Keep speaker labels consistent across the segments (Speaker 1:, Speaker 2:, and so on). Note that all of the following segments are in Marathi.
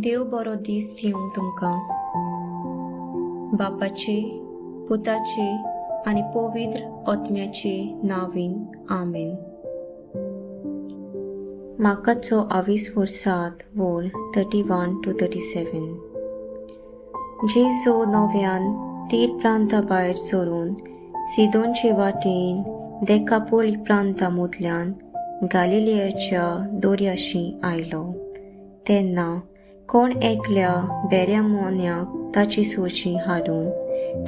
Speaker 1: देव बरो दीस दिवं तुमकां. बापाचे, पुताचे आनी पवित्र आत्म्याचे नांवीन आमेन. माकाचो 22 वर्सांत वोल 31 to 37. जेजू नव्यान तीर प्रांता भायर सरून सिदोनचे वाटेन देकापोली प्रांता मदल्यान गालिलेयाच्या दोर्याशी आयलो. तेन्ना कोण एकल्या बेऱ्या मोन्याक ताची सोशी हाडून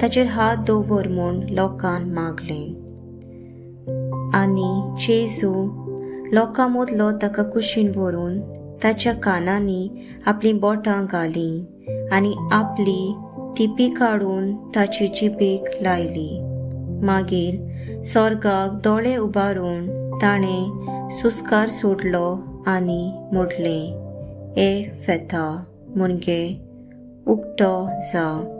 Speaker 1: ताचेर हात दवर म्हूण लोकांन मागलें. आनी जेजू लोकां मदलो ताका कुशीन व्हरून ताच्या कानांनी आपली बोटां घालीं आनी आपली टिपी काडून ताचे जिबेक लायली. मागीर स्वर्गाक दोळे उबारून ताणें सुस्कार सोडलो आनी म्हणलें, एफेथा, म्हणजे उक्तो जा.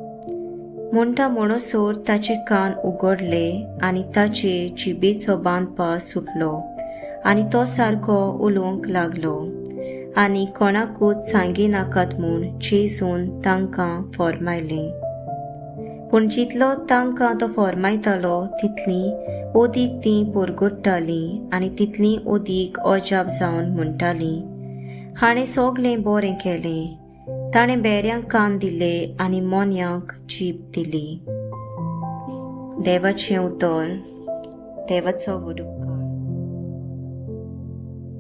Speaker 1: म्हणटा म्हणसर ताचे कान उगडले आनी ताचे जिबेचो बांदपास सुटलो आनी तो सारको उलोवंक लागलो. आनी कोणाकूच सांगी नाकात म्हूण जेजून तांकां फॉर्मायलें. पूण जितलो तांकां तो फॉर्मायतालो तितलीं ओदीक तीं पोरगोडटालीं आनी तितलीं ओदीक अजाप जावन म्हणटालीं, हाणें सगलें बरें केलें. ताणें बेऱ्यांक कान दिले आनी मोन्यांक जीब दिली. देवाचें उतर. देवाचो वडुपकार.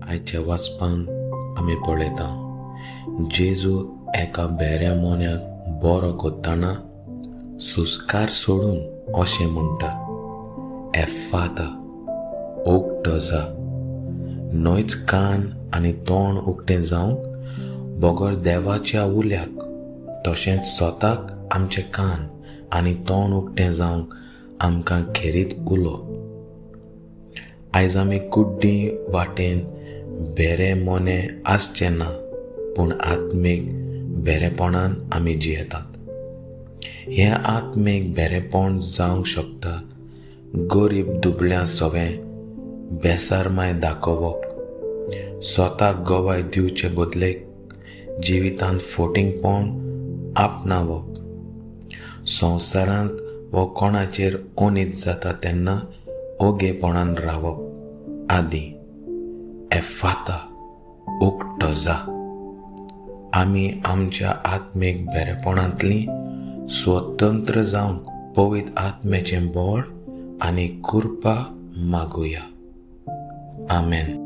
Speaker 2: आयच्या वाचपान आमी पळयता जेजू एका बेऱ्या मोन्याक बरो कोत्ताना सुस्कार सोडून अशें म्हणटा, एफाता, उक्तो जा. न्हयच कान आनी तोंड उक्तें जावंक बोगोर देवाच्या उल्याक, तशेंच स्वताक आमचे कान आनी तोंड उक्तें जावंक आमकां खेरीत उलो. आयज आमी कुड्डी वाटेन बेरे मोने आसचे ना, पूण आत्मीक बेरेपणान आमी जियेतात. हें आत्मीक बेरेपण जावंक शकता गरीब दुबळ्या सवें बेसारमाय दाखोवप, स्वताक गोवाय दिवचे बदलेक जिवितांत फोटिंगपण आपणावप, संवसारांत वो कोणाचेर ओनीत जाता तेन्ना ओगेपणान रावप आदी. एफाता, उक्तो जा. आमी आमच्या आत्मीक बेरेपणांतलीं स्वतंत्र जावंक पवित्र आत्म्याचें बळ आनी कृपा मागुया. आमेन.